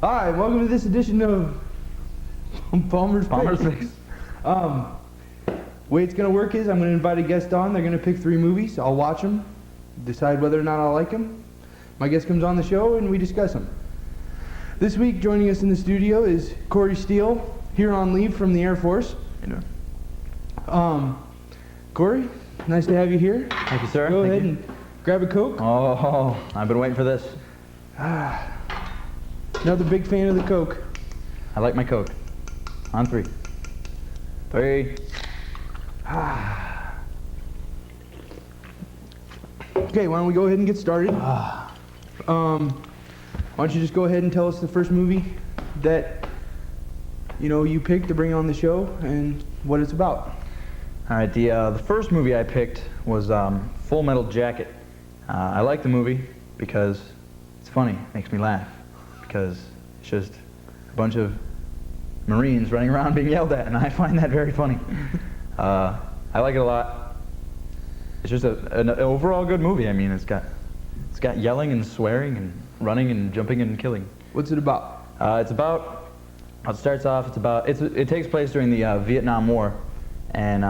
Hi, welcome to this edition of Palmer's Picks. Way it's going to work is I'm going to invite a guest on. They're going to pick 3 movies. I'll watch them, decide whether or not I like them. My guest comes on the show and we discuss them. This week, joining us in the studio is Corey Steele, here on leave from the Air Force. How you doing? Corey, nice to have you here. Thank you, sir. Go ahead and grab a Coke. Oh, I've been waiting for this. Another big fan of the Coke. I like my Coke. On 3. 3. Okay, why don't we go ahead and get started? Why don't you just go ahead and tell us the first movie that you picked to bring on the show and what it's about. All right, the first movie I picked was Full Metal Jacket. I like the movie because it's funny, it makes me laugh, because it's just a bunch of Marines running around being yelled at, and I find that very funny. I like it a lot. It's just an overall good movie. I mean, it's got yelling and swearing and running and jumping and killing. What's it about? It starts off, it takes place during the Vietnam War, and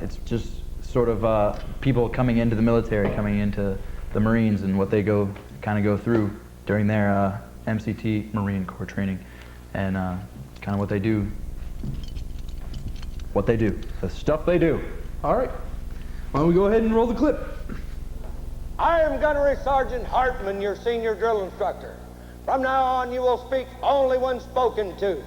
it's just sort of people coming into the military, coming into the Marines, and what they go through during their MCT, Marine Corps training, and kind of what they do, the stuff they do. All right. Why don't we go ahead and roll the clip? I am Gunnery Sergeant Hartman, your senior drill instructor. From now on, you will speak only when spoken to,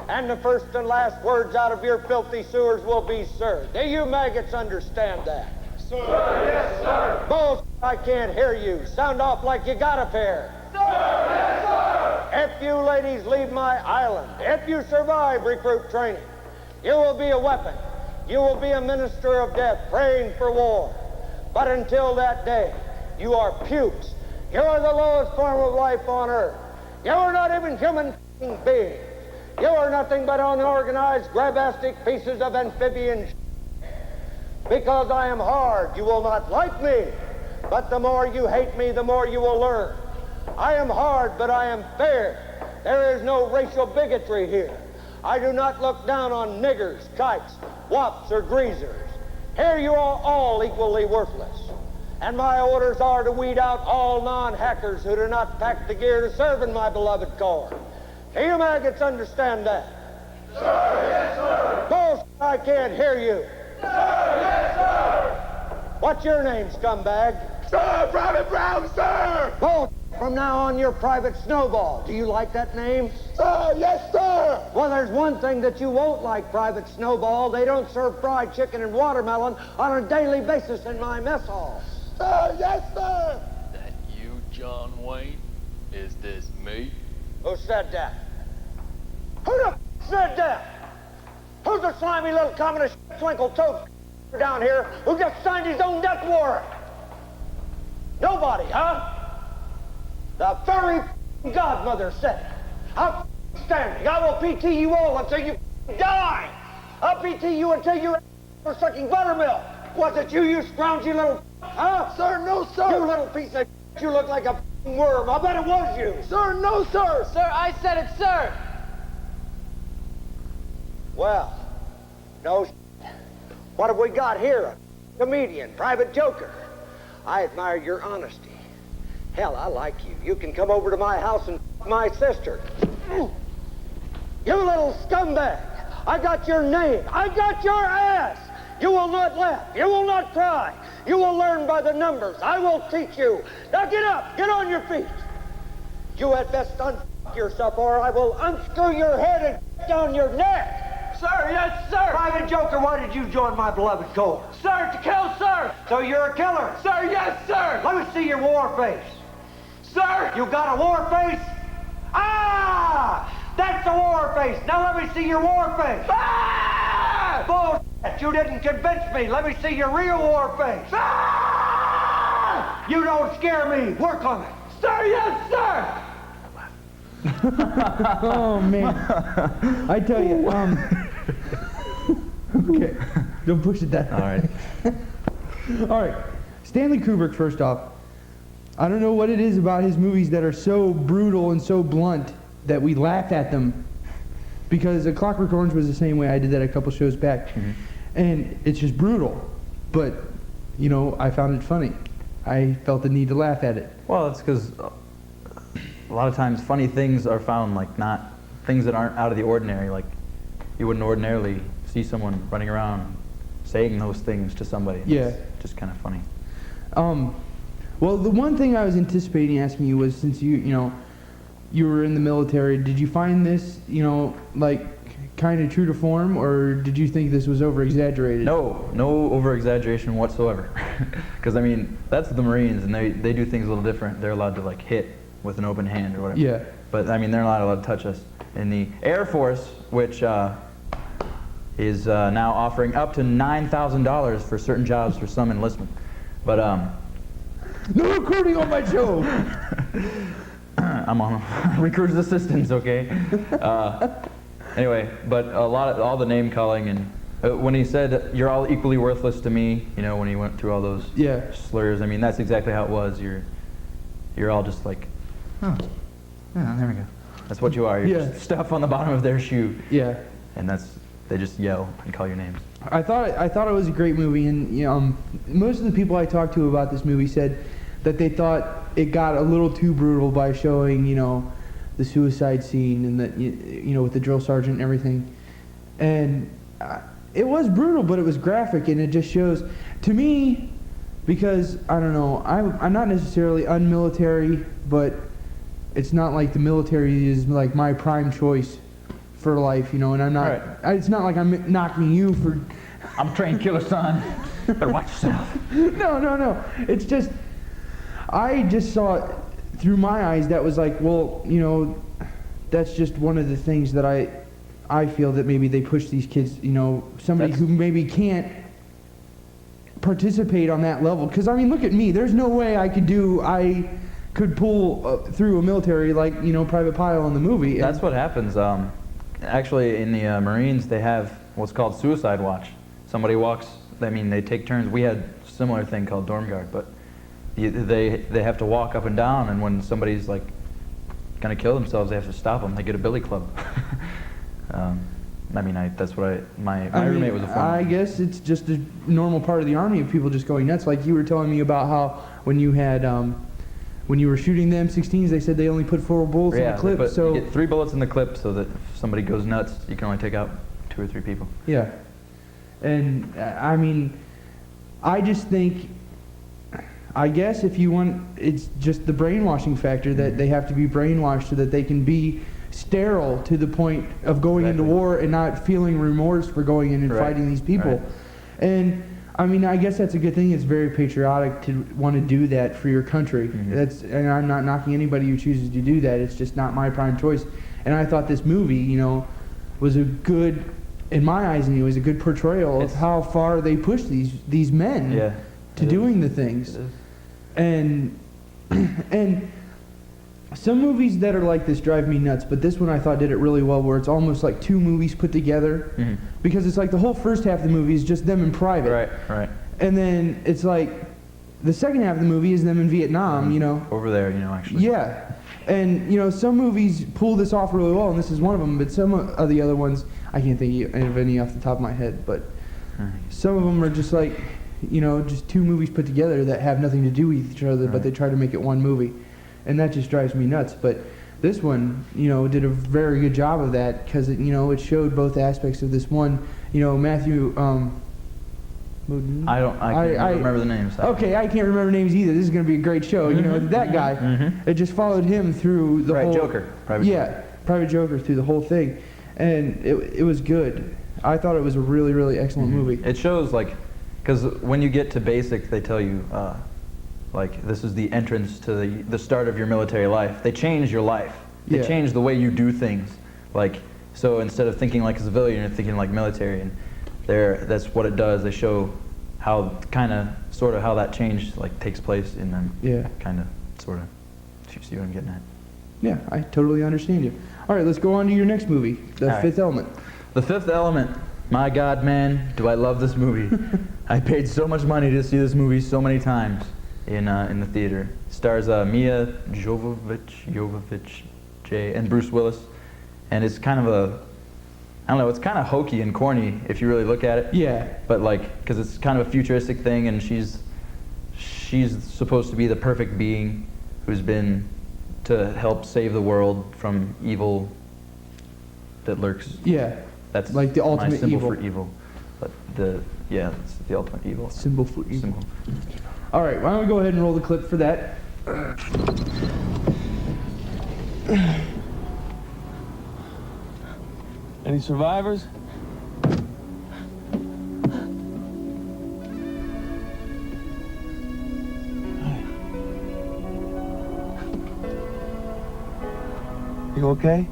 and the first and last words out of your filthy sewers will be, sir. Do you maggots understand that? Sir, yes, sir. Bull, I can't hear you. Sound off like you got a pair. Sir, yes, sir. If you ladies leave my island, if you survive recruit training, you will be a weapon. You will be a minister of death praying for war. But until that day, you are pukes. You are the lowest form of life on earth. You are not even human beings. You are nothing but unorganized, grabastic pieces of amphibian Because I am hard, you will not like me. But the more you hate me, the more you will learn. I am hard, but I am fair. There is no racial bigotry here. I do not look down on niggers, kites, wops, or greasers. Here you are all equally worthless. And my orders are to weed out all non-hackers who do not pack the gear to serve in my beloved Corps. Do you maggots understand that? Sir, yes, sir. Bullshit, I can't hear you. Sir, yes, sir. What's your name, scumbag? Sir, Private Brown, sir. Bullshit. From now on, you're Private Snowball. Do you like that name? Sir, yes, sir. Well, there's one thing that you won't like, Private Snowball. They don't serve fried chicken and watermelon on a daily basis in my mess hall. Sir, yes, sir. That you, John Wayne? Is this me? Who said that? Who the said that? Who's the slimy little communist twinkle-toed down here who just signed his own death warrant? Nobody, huh? The very godmother said it. I'm standing. I will PT you all until you die. I'll PT you until you're for sucking buttermilk. Was it you scroungy little huh? Sir, no, sir. You little piece of you look like a worm. I bet it was you. Sir, no, sir. Sir, I said it, sir. Well, no. What have we got here? A comedian, private joker. I admire your honesty. Hell, I like you. You can come over to my house and my sister. You little scumbag. I got your name. I got your ass. You will not laugh. You will not cry. You will learn by the numbers. I will teach you. Now get up. Get on your feet. You had best unfuck yourself or I will unscrew your head and down your neck. Sir, yes, sir. Private Joker, why did you join my beloved Corps? Sir, to kill, sir. So you're a killer. Sir, yes, sir. Let me see your war face. Sir. You got a war face? Ah! That's a war face. Now let me see your war face. Ah! Bullshit. You didn't convince me. Let me see your real war face. Ah! You don't scare me. Work on it. Sir, yes, sir. Oh, man. I tell you, okay, don't push it that hard. All right. All right, Stanley Kubrick, first off. I don't know what it is about his movies that are so brutal and so blunt that we laugh at them. Because A Clockwork Orange was the same way. I did that a couple shows back. And it's just brutal. But, you know, I found it funny. I felt the need to laugh at it. Well, it's because a lot of times funny things are found, like, not things that aren't out of the ordinary. Like, you wouldn't ordinarily see someone running around saying those things to somebody. Yeah. It's just kind of funny. Well, the one thing I was anticipating asking you was, since you were in the military, did you find this, like, kind of true to form, or did you think this was over-exaggerated? No over-exaggeration whatsoever. Because, I mean, that's the Marines, and they do things a little different. They're allowed to, like, hit with an open hand or whatever. Yeah. But, I mean, they're not allowed to touch us. In the Air Force, which is now offering up to $9,000 for certain jobs for some enlistment. But, No recording on my show! I'm on recruiter's assistance, okay? Anyway, but all the name calling, and when he said, "You're all equally worthless to me," when he went through all those slurs, I mean, that's exactly how it was. You're all just like, oh, yeah, there we go. That's what you are. You're just stuff on the bottom of their shoe. Yeah. And they just yell and call your names. I thought it was a great movie, and most of the people I talked to about this movie said that they thought it got a little too brutal by showing, the suicide scene and that, with the drill sergeant and everything. And it was brutal, but it was graphic, and it just shows, to me, because, I don't know, I'm not necessarily unmilitary, but it's not like the military is like my prime choice for life, and I'm not, it's not like I'm knocking you for... I'm a trained killer, son. Better watch yourself. No. It's just, I just saw it through my eyes. That was like, well, that's just one of the things that I feel that maybe they push these kids, somebody who maybe can't participate on that level. Because, I mean, look at me. There's no way I could pull through a military like, Private Pyle in the movie. That's what happens. Actually, in the Marines, they have what's called suicide watch. Somebody walks, they take turns. We had a similar thing called dorm guard, but they have to walk up and down, and when somebody's like gonna kill themselves, they have to stop them. They get a billy club. That's what my roommate was a foreman. I guess it's just a normal part of the Army of people just going nuts. Like you were telling me about how when you had when you were shooting the M16s, they said they only put 4 bullets in the clip. So you get 3 bullets in the clip, so that if somebody goes nuts, you can only take out 2 or 3 people. Yeah. And, I just think, I guess if you want, it's just the brainwashing factor that they have to be brainwashed so that they can be sterile to the point of going into war and not feeling remorse for going in and fighting these people. And, I guess that's a good thing. It's very patriotic to want to do that for your country. And I'm not knocking anybody who chooses to do that. It's just not my prime choice. And I thought this movie, was a good... in my eyes, and it was a good portrayal of how far they push these men to doing the things. And some movies that are like this drive me nuts, but this one I thought did it really well, where it's almost like 2 movies put together, because it's like the whole first half of the movie is just them in private. Right. And then it's like the second half of the movie is them in Vietnam, Over there, actually. Yeah. And, some movies pull this off really well, and this is one of them, but some of the other ones, I can't think of any off the top of my head, but some of them are just like, just 2 movies put together that have nothing to do with each other, but they try to make it one movie. And that just drives me nuts. But this one, did a very good job of that, because, it showed both aspects of this one. Matthew... I can't remember the names. Okay, I can't remember names either. This is going to be a great show. That guy, it just followed him through the whole... Private Joker through the whole thing. And it was good. I thought it was a really, really excellent movie. It shows, because when you get to basics, they tell you, this is the entrance to the start of your military life. They change your life. They change the way you do things. So instead of thinking like a civilian, you're thinking like military. And that's what it does. They show how sort of how that change takes place in them. Yeah. Kind of, sort of. You see what I'm getting at? Yeah, I totally understand you. All right, let's go on to your next movie, The Fifth Element. The Fifth Element. My God, man, do I love this movie. I paid so much money to see this movie so many times in the theater. It's Stars Mia Jovovich, and Bruce Willis, and it's kind of I don't know, it's kind of hokey and corny if you really look at it. Yeah. But like, because it's kind of a futuristic thing, and she's supposed to be the perfect being who's been to help save the world from evil that lurks. Yeah. That's like the ultimate my symbol evil. for evil. But it's the ultimate evil. Symbol for evil. Symbol. All right, why don't we go ahead and roll the clip for that? Any survivors? You okay?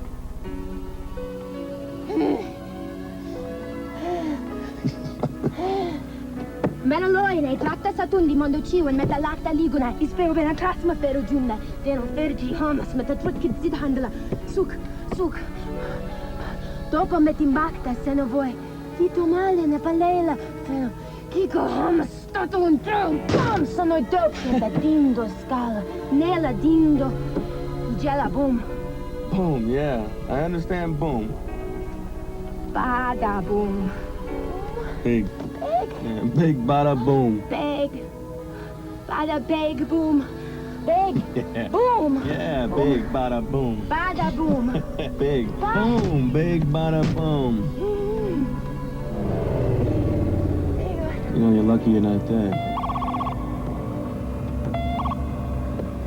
Menaloine, trakta satundi mondo chiwen met a lakta liguna, ispeo ben a trasma fero junda, deno fergi hamas met a trutkid zid handla, suk. Dopo met imbacta seno voi, tito male ne palela, feno, kiko hamas stato un tron, bam, sono doppio da dindo scala, nella dindo, gela boom. Boom, yeah. I understand boom. Bada boom. Big. Big. Yeah, big bada boom. Big. Bada big boom. Big. Yeah. Boom. Yeah, big bada boom. Bada boom. Big boom, big bada boom. You know, you're lucky you're not dead.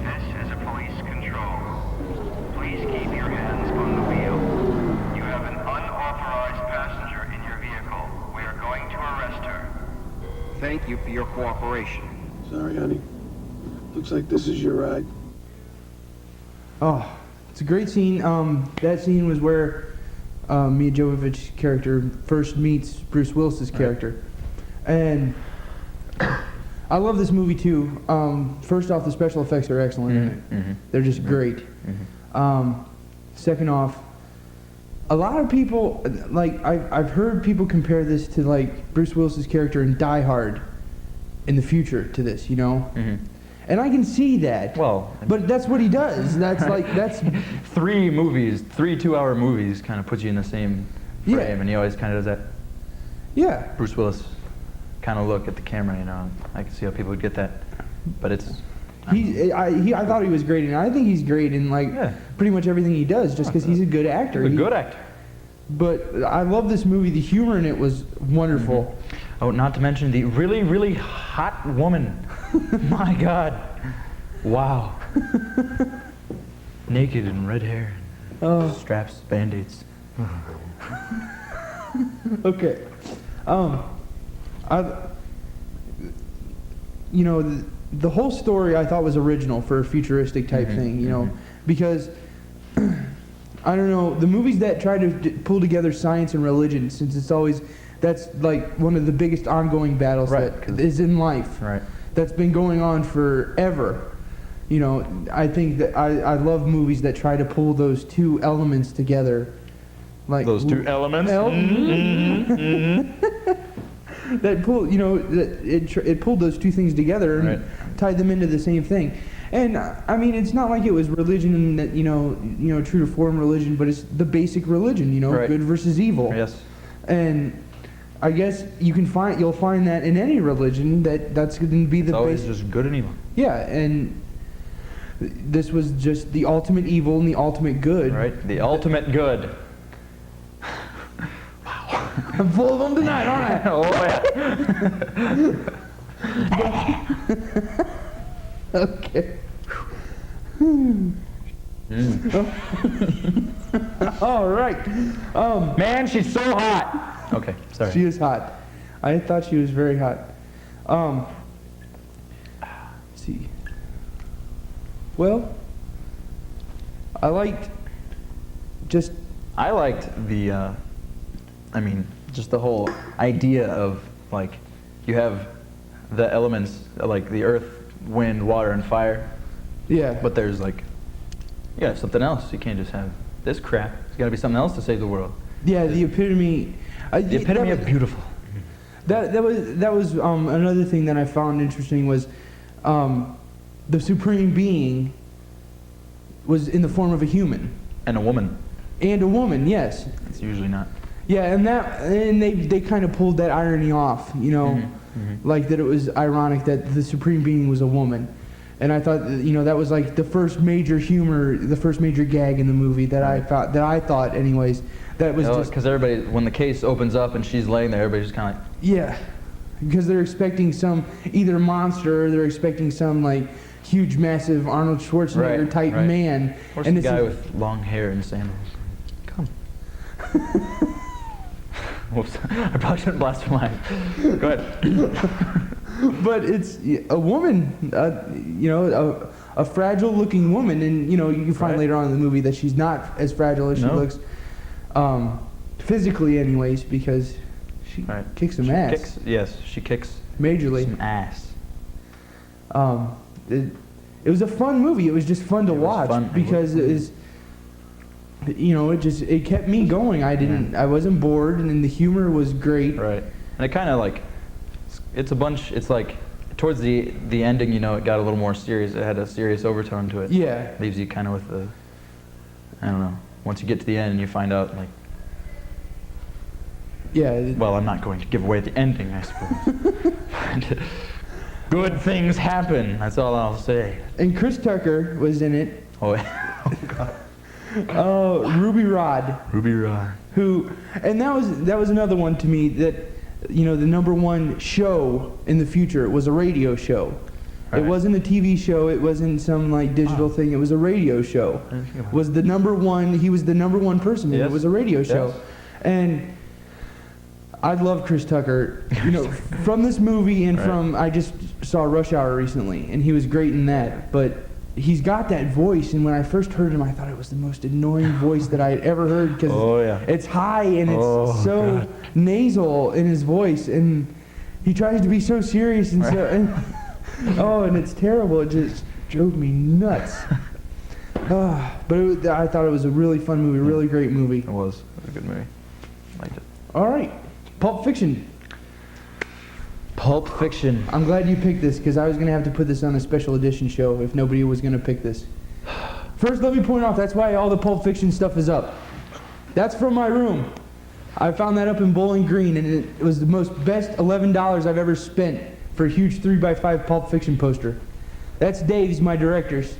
This is a police control. Please keep your hands on the wheel. You have an unauthorized passenger in your vehicle. We are going to arrest her. Thank you for your cooperation. Sorry, honey. Looks like this is your ride. Oh, it's a great scene. That scene was where Mia Jovovich's character first meets Bruce Willis's character. And I love this movie too. First off, the special effects are excellent in it. Mm-hmm. They're just great. Second off, a lot of people, like, I've heard people compare this to, like, Bruce Willis's character in Die Hard in the future to this, you know? Mm-hmm. And I can see that. Well, but that's what he does. That's like, that's... 3 2-hour movies kind of puts you in the same frame, and he always kind of does that. Yeah. Bruce Willis kind of look at the camera, you know. I can see how people would get that, but it's... I thought he was great, and I think he's great in, like, pretty much everything he does, just because he's a good actor. He's a good actor. But I love this movie. The humor in it was wonderful. Mm-hmm. Oh, not to mention the really, really hot woman. My God. Wow. Naked and red hair. Straps, Band-Aids. Okay. The whole story I thought was original for a futuristic type thing, you know, because I don't know, the movies that try to pull together science and religion, since it's always, that's like one of the biggest ongoing battles that is in life. Right. That's been going on forever. You know, I think that I love movies that try to pull those two elements together. Like those two elements? That pull, you know, it pulled those two things together and tied them into the same thing. And I mean, it's not like it was religion that, you know, true to form religion, but it's the basic religion, you know, good versus evil. Yes. And I guess you'll find that in any religion that's going to be the always just good and evil. Yeah, and this was just the ultimate evil and the ultimate good. Right, the ultimate good. I'm full of them tonight, aren't I? Oh, yeah. Okay. All right. Man, she's so hot. Okay, sorry. She is hot. I thought she was very hot. Let's see. Well, I liked the, just the whole idea of, like, you have the elements, like the earth, wind, water, and fire. Yeah. But there's, like, something else. You can't just have this crap. There's got to be something else to save the world. Yeah, the epitome. The epitome of beautiful. That was another thing that I found interesting was, the supreme being was in the form of a human. And a woman. And a woman, yes. It's usually not. Yeah, and they kind of pulled that irony off, you know, like that it was ironic that the supreme being was a woman. And I thought, you know, that was like the first major humor, the first major gag in the movie that I thought anyways, that was just... Because everybody, when the case opens up and she's laying there, everybody's just kind of like... Yeah, because they're expecting some either monster, or they're expecting some like huge, massive Arnold Schwarzenegger type man. Or some guy with long hair and sandals. Come. Whoops, I probably shouldn't blaspheme. Go ahead. But it's a woman, you know, a fragile-looking woman, and you know you can find later on in the movie that she's not as fragile as she looks, physically, anyways, because she kicks some ass. She kicks majorly some ass. It was a fun movie. It was just fun to watch because it was, you know, it kept me going. I wasn't bored, and the humor was great. Right, and it kind of like. It's like, towards the ending, you know, it got a little more serious. It had a serious overtone to it. Yeah. Leaves you kind of with the, I don't know, once you get to the end and you find out, like... Yeah. Well, I'm not going to give away the ending, I suppose. Good things happen, that's all I'll say. And Chris Tucker was in it. Oh, God. Ruby Rod. Ruby Rod. Who, and that was another one to me that... You know, the #1 show in the future was a radio show. It wasn't a TV show. It wasn't some like digital thing. It was a radio show. Was the #1? He was the #1 person. It was a radio show, and I love Chris Tucker. You know, from this movie and from I just saw Rush Hour recently, and he was great in that. But he's got that voice, and when I first heard him, I thought it was the most annoying voice that I had ever heard because it's high and it's so nasal in his voice, and he tries to be so serious and so. And it's terrible. It just drove me nuts. But I thought it was a really fun movie, really great movie. It was a good movie. Liked it. All right, Pulp Fiction. Pulp Fiction. I'm glad you picked this because I was going to have to put this on a special edition show if nobody was going to pick this. First, let me point off, that's why all the Pulp Fiction stuff is up. That's from my room. I found that up in Bowling Green, and it was the best $11 I've ever spent for a huge 3x5 Pulp Fiction poster. That's Dave's, my director's.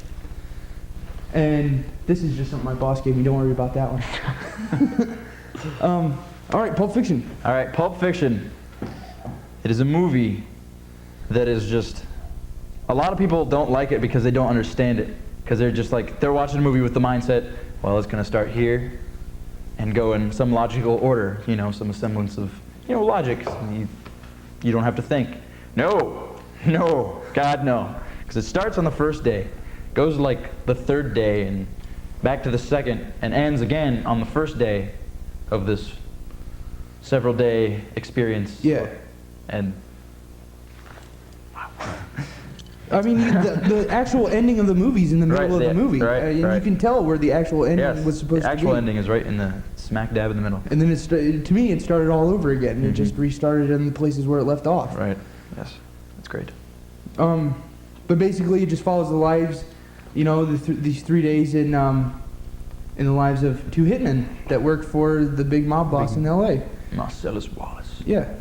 And this is just something my boss gave me. Don't worry about that one. All right, Pulp Fiction. All right, Pulp Fiction. It is a movie that is just, a lot of people don't like it because they don't understand it. Because they're just like, they're watching a movie with the mindset, well, it's going to start here and go in some logical order, you know, some semblance of, you know, logic. You don't have to think. No, God, no. Because it starts on the first day, goes like the third day and back to the second, and ends again on the first day of this several day experience. Yeah. And I mean, the actual ending of the movie's in the middle of the movie. And you can tell where the actual ending was supposed to be. The actual ending is right in the smack dab in the middle. And then to me, it started all over again. It just restarted in the places where it left off. Right. Yes. That's great. But basically, it just follows the lives, you know, these 3 days in the lives of two hitmen that work for the big mob boss in L.A. Marcellus Wallace. Yeah.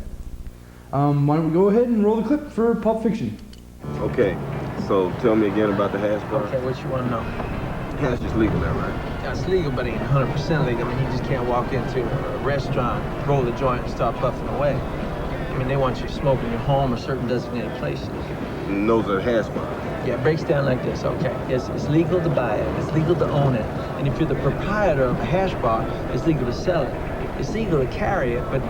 Why don't we go ahead and roll the clip for Pulp Fiction? Okay, so tell me again about the hash bar. Okay, what you want to know? Hash is legal there, right? Yeah, it's legal, but it ain't 100% legal. I mean, you just can't walk into a restaurant, roll the joint, and start puffing away. I mean, they want you to smoke in your home or certain designated places. And those are hash bars. Yeah, it breaks down like this, okay. It's legal to buy it, it's legal to own it, and if you're the proprietor of a hash bar, it's legal to sell it. It's legal to carry it, but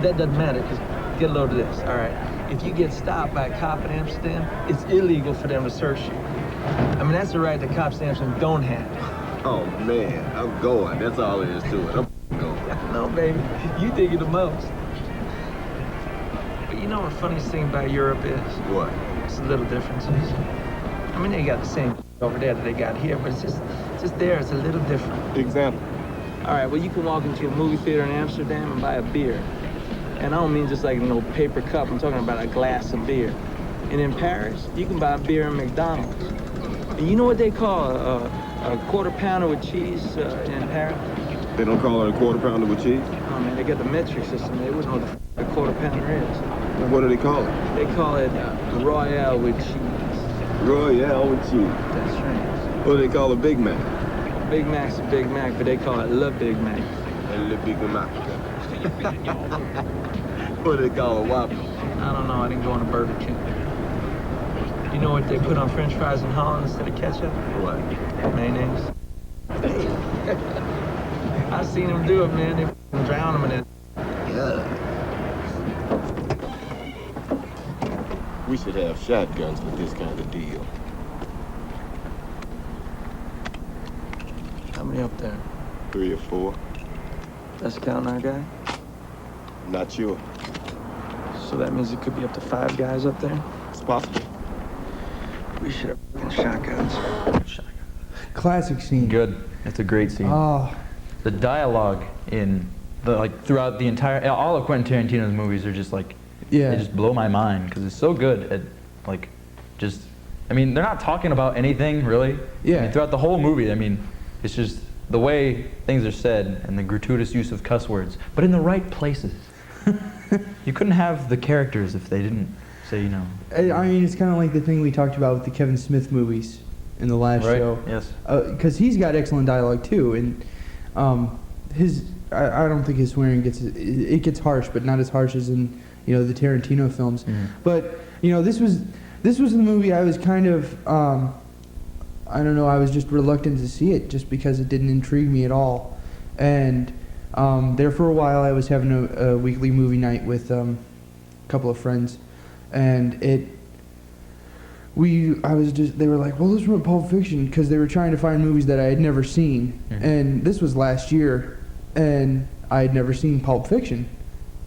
that doesn't matter, because get a load of this, all right? If you get stopped by a cop in Amsterdam, it's illegal for them to search you. I mean, that's the right that cops in Amsterdam don't have. Oh, man, I'm going. That's all there is to it. I'm going. No, baby, you think it the most. But you know what the funniest thing about Europe is? What? It's the little differences. I mean, they got the same over there that they got here, but it's just there, it's a little different. Example? All right, well, you can walk into a movie theater in Amsterdam and buy a beer. And I don't mean just like an old paper cup, I'm talking about a glass of beer. And in Paris, you can buy beer in McDonald's. And you know what they call a quarter pounder with cheese in Paris? They don't call it a quarter pounder with cheese? Oh man, they got the metric system. They wouldn't know what the a quarter pounder is. What do they call it? They call it Royale with cheese. Royale with cheese. That's right. What do they call a Big Mac? Big Mac's a Big Mac, but they call it Le Big Mac. Le Big Mac. What do they call a Whopper? I don't know. I didn't go on a Burger King. You know what they put on French fries in Holland instead of ketchup? What? Mayonnaise. I've seen them do it, man. They drown them in it. Yeah. We should have shotguns with this kind of deal. How many up there? 3 or 4. That's counting our guy? Not sure. So that means it could be up to 5 guys up there? It's possible. We should have fucking shotguns. Classic scene. Good. It's a great scene. Oh. The dialogue in throughout the entire all of Quentin Tarantino's movies are just like they just blow my mind because it's so good at like just I mean they're not talking about anything really. Yeah. I mean, throughout the whole movie, I mean it's just the way things are said and the gratuitous use of cuss words, but in the right places. You couldn't have the characters if they didn't say, you know. I mean, it's kind of like the thing we talked about with the Kevin Smith movies in the last show. Yes. Because he's got excellent dialogue too, and I don't think his swearing gets harsh, but not as harsh as in the Tarantino films. Mm-hmm. But this was the movie I was kind of I don't know, I was just reluctant to see it just because it didn't intrigue me at all, and there for a while I was having a weekly movie night with a couple of friends, and they were like, well, let's run Pulp Fiction, because they were trying to find movies that I had never seen. Mm-hmm. And this was last year, and I had never seen Pulp Fiction.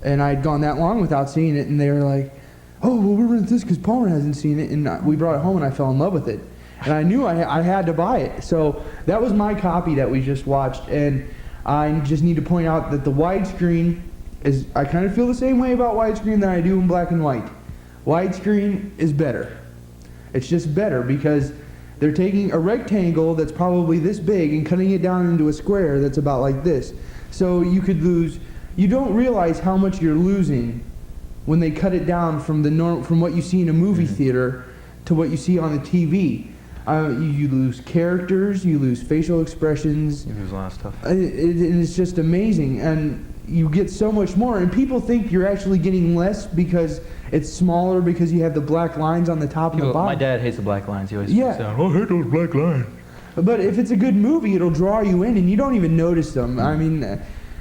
And I had gone that long without seeing it, and they were like, oh, well, we're renting this because Palmer hasn't seen it, and we brought it home, and I fell in love with it. And I knew I had to buy it. So that was my copy that we just watched, and I just need to point out that the widescreen is, I kind of feel the same way about widescreen that I do in black and white. Widescreen is better. It's just better because they're taking a rectangle that's probably this big and cutting it down into a square that's about like this. So you don't realize how much you're losing when they cut it down from from what you see in a movie theater to what you see on the TV. You lose characters, you lose facial expressions. You lose a lot of stuff. And it's just amazing. And you get so much more. And people think you're actually getting less because it's smaller, because you have the black lines on the top and the bottom. My dad hates the black lines. He always says, oh, I hate those black lines. But if it's a good movie, it'll draw you in, and you don't even notice them. I mean,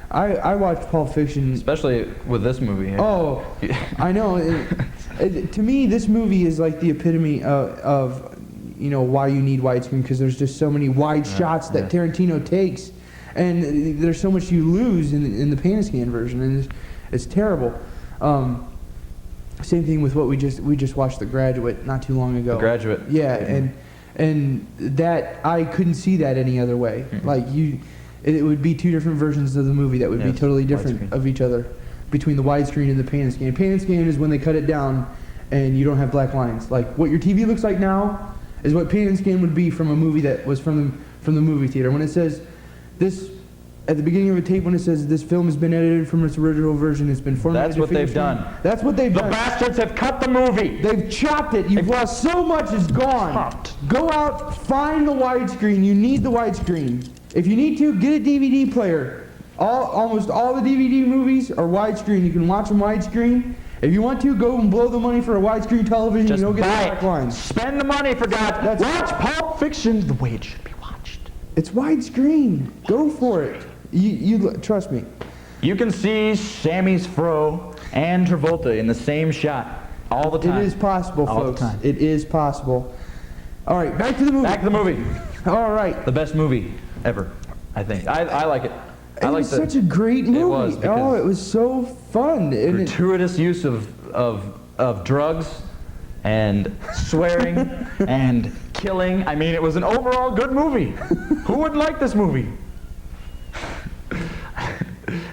I watched Pulp Fiction. Especially with this movie. Oh, I know. To me, this movie is like the epitome of why you need widescreen, because there's just so many wide shots that Tarantino takes, and there's so much you lose in the Pan-Scan version, and it's terrible. Same thing with what we just watched, The Graduate, not too long ago. The Graduate. Yeah, and that I couldn't see that any other way. Mm-hmm. Like it would be two different versions of the movie that would be totally different of each other, between the widescreen and the Pan-Scan. Pan-Scan is when they cut it down and you don't have black lines. Like what your TV looks like now is what Pan-Scan would be from a movie that was from the movie theater. When it says this at the beginning of a tape, when it says this film has been edited from its original version, it's been formatted. That's what they've done. That's what they've done. The bastards have cut the movie. They've chopped it. You've lost so much. It's gone. Chopped. Go out, find the widescreen. You need the widescreen. If you need to, get a DVD player. Almost all the DVD movies are widescreen. You can watch them widescreen. If you want to, go and blow the money for a widescreen television. Just you don't get buy the black lines. Spend the money for God. Watch Pulp Fiction the way it should be watched. It's widescreen. Go for it. You trust me. You can see Sammy's fro and Travolta in the same shot all the time. It is possible, folks. It is possible. All right, back to the movie. Back to the movie. All right. The best movie ever, I think. I like it. It was such a great movie. It was. It was so fun. Gratuitous use of drugs and swearing and killing. I mean, it was an overall good movie. Who wouldn't like this movie?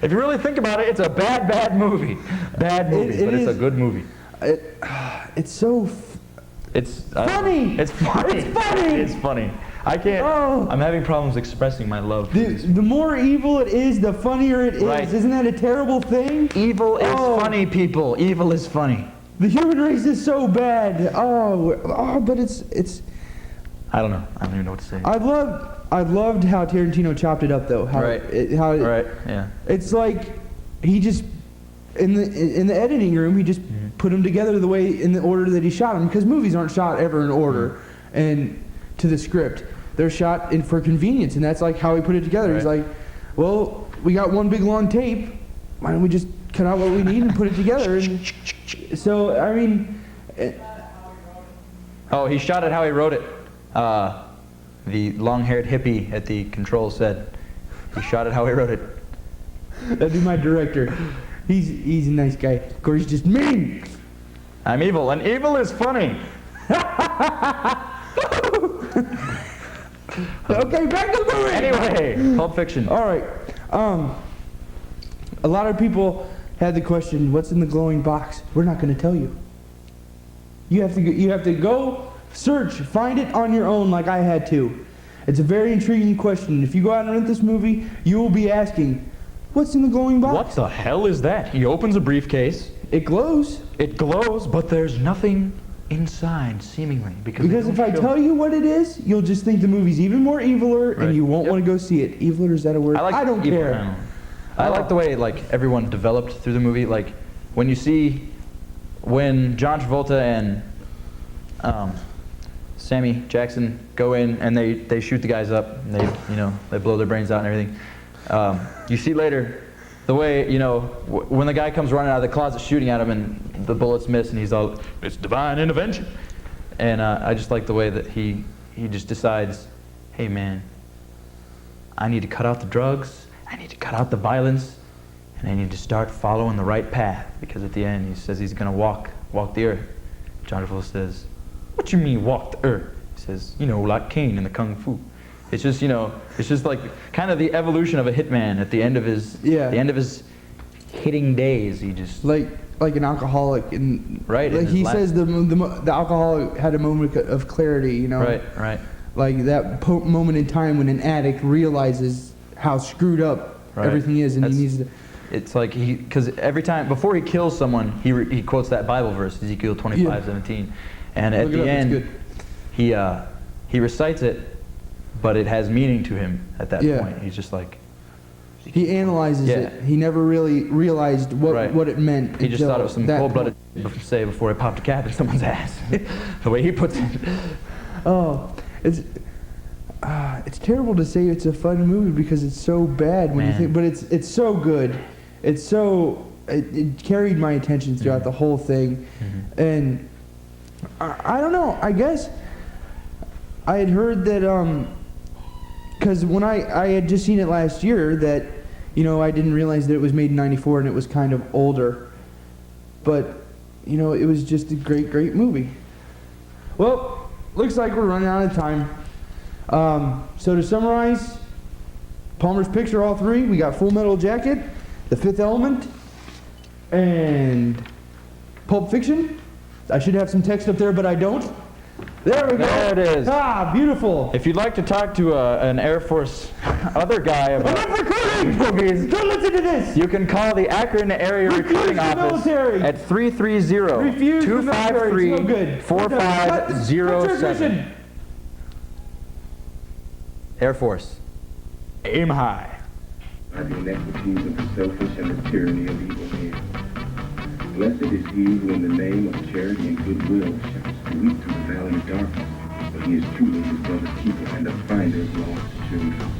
If you really think about it, it's a bad movie. Bad movie, but it's a good movie. It's so It's funny. It's funny. It's funny. It's funny. I can't. Oh. I'm having problems expressing my love. For The more evil it is, the funnier it is. Right. Isn't that a terrible thing? Evil is funny, people. Evil is funny. The human race is so bad. But it's. I don't know. I don't even know what to say. I loved how Tarantino chopped it up, though. Right. Yeah. It's like he just in the editing room he just put them together the way in the order that he shot them, because movies aren't shot ever in order and to the script. They're shot for convenience, and that's like how he put it together. Right. He's like, well, we got one big long tape. Why don't we just cut out what we need and put it together? And so I mean. Oh, he shot it how he wrote it. The long-haired hippie at the controls said he shot it how he wrote it. That'd be my director. He's a nice guy. Of course, he's just mean. I'm evil, and evil is funny. Okay, back to the movie. Anyway, Pulp Fiction. All right. A lot of people had the question, "What's in the glowing box?" We're not going to tell you. You have to go search, find it on your own, like I had to. It's a very intriguing question. If you go out and rent this movie, you will be asking, "What's in the glowing box?" What the hell is that? He opens a briefcase. It glows. It glows, but there's nothing inside, seemingly. Because if I tell you what it is, you'll just think the movie's even more eviler, and you won't want to go see it. Eviler, is that a word? I don't care. I like the way everyone developed through the movie. Like when you see when John Travolta and Sammy Jackson go in and they shoot the guys up, and they blow their brains out and everything. You see later the way, when the guy comes running out of the closet shooting at him and the bullets miss and he's all, "It's divine intervention." And I just like the way that he just decides, "Hey man, I need to cut out the drugs, I need to cut out the violence, and I need to start following the right path." Because at the end he says he's gonna walk the earth. John Travolta says, "What you mean walk the earth?" He says, "Like Caine in the Kung Fu." It's just, it's just like kind of the evolution of a hitman at the end of his hitting days. He just like an alcoholic, and right. Like he says, the alcoholic had a moment of clarity. Right. Like that moment in time when an addict realizes how screwed up everything is, and he needs to. It's like because every time before he kills someone, he quotes that Bible verse, Ezekiel 25:17, and at the end, he recites it. But it has meaning to him at that point. He's just like... He analyzes it. He never really realized what it meant. He just thought it was some cold-blooded say before he popped a cap in someone's ass. The way he puts it. Oh, it's terrible to say it's a fun movie because it's so bad when you think... But it's so good. It's so... It carried my attention throughout the whole thing. And I don't know. I guess I had heard that... Because when I had just seen it last year, that, I didn't realize that it was made in '94 and it was kind of older. But, it was just a great, great movie. Well, looks like we're running out of time. So to summarize, Palmer's picks are all three. We got Full Metal Jacket, The Fifth Element, and Pulp Fiction. I should have some text up there, but I don't. There we go. There it is. Ah, beautiful. If you'd like to talk to an Air Force other guy about movies, don't listen to this. You can call the Akron Area Recruiting Office at 330-253-4507. Air Force. Aim high. By the inequities of the selfish and the tyranny of evil men. Blessed is he who in the name of charity and goodwill shall sweep through the valley of darkness, for he is truly his brother's keeper and the finder of lost children.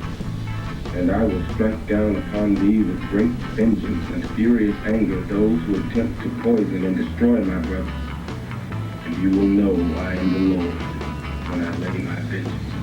And I will strike down upon thee with great vengeance and furious anger those who attempt to poison and destroy my brothers. And you will know I am the Lord when I lay my vengeance